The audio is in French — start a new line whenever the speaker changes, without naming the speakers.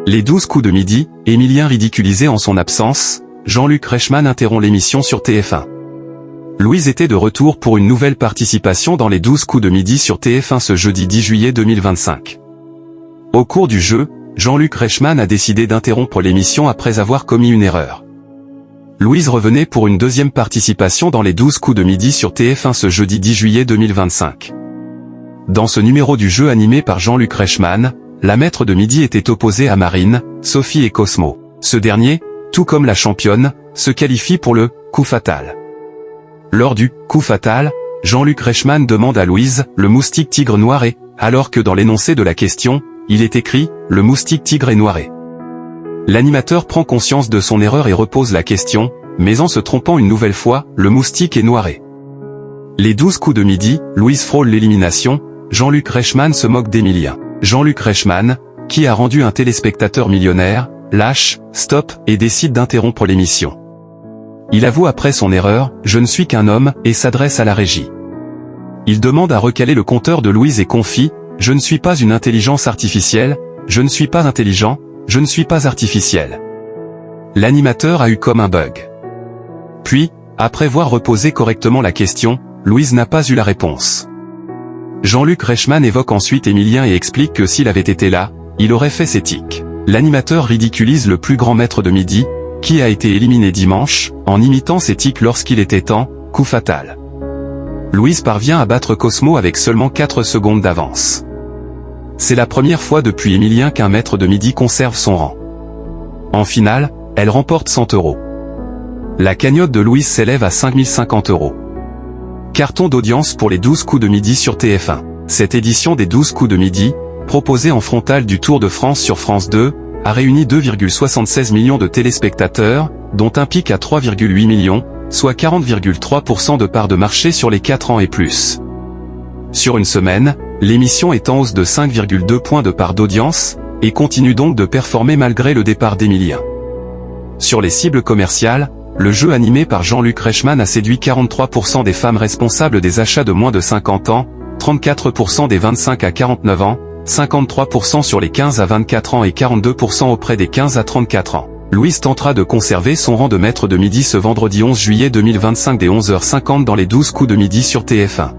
Les 12 coups de midi, Émilien ridiculisé en son absence, Jean-Luc Reichmann interrompt l'émission sur TF1. Louise était de retour pour une nouvelle participation dans les 12 coups de midi sur TF1 ce jeudi 10 juillet 2025. Au cours du jeu, Jean-Luc Reichmann a décidé d'interrompre l'émission après avoir commis une erreur. Louise revenait pour une deuxième participation dans les 12 coups de midi sur TF1 ce jeudi 10 juillet 2025. Dans ce numéro du jeu animé par Jean-Luc Reichmann, la maître de midi était opposée à Marine, Sophie et Cosmo. Ce dernier, tout comme la championne, se qualifie pour le « coup fatal ». Lors du « coup fatal », Jean-Luc Reichmann demande à Louise « le moustique tigre noiré », alors que dans l'énoncé de la question, il est écrit « le moustique tigre est noiré ». L'animateur prend conscience de son erreur et repose la question, mais en se trompant une nouvelle fois, le moustique est noiré. Les 12 coups de midi, Louise frôle l'élimination, Jean-Luc Reichmann se moque d'Émilien. Jean-Luc Reichmann, qui a rendu un téléspectateur millionnaire, lâche, stop, et décide d'interrompre l'émission. Il avoue après son erreur, « je ne suis qu'un homme » et s'adresse à la régie. Il demande à recaler le compteur de Louise et confie, « je ne suis pas une intelligence artificielle, je ne suis pas intelligent, je ne suis pas artificiel ». L'animateur a eu comme un bug. Puis, après voir reposer correctement la question, Louise n'a pas eu la réponse. Jean-Luc Reichmann évoque ensuite Émilien et explique que s'il avait été là, il aurait fait ses tics. L'animateur ridiculise le plus grand maître de midi, qui a été éliminé dimanche, en imitant ses tics lorsqu'il était en « coup fatal ». Louise parvient à battre Cosmo avec seulement 4 secondes d'avance. C'est la première fois depuis Émilien qu'un maître de midi conserve son rang. En finale, elle remporte 100 €. La cagnotte de Louise s'élève à 5050 €. Carton d'audience pour les 12 coups de midi sur TF1. Cette édition des 12 coups de midi, proposée en frontal du Tour de France sur France 2, a réuni 2,76 millions de téléspectateurs, dont un pic à 3,8 millions, soit 40,3% de part de marché sur les 4 ans et plus. Sur une semaine, l'émission est en hausse de 5,2 points de part d'audience, et continue donc de performer malgré le départ d'Émilien. Sur les cibles commerciales, le jeu animé par Jean-Luc Reichmann a séduit 43% des femmes responsables des achats de moins de 50 ans, 34% des 25 à 49 ans, 53% sur les 15 à 24 ans et 42% auprès des 15 à 34 ans. Louise tentera de conserver son rang de maître de midi ce vendredi 11 juillet 2025 dès 11h50 dans les 12 coups de midi sur TF1.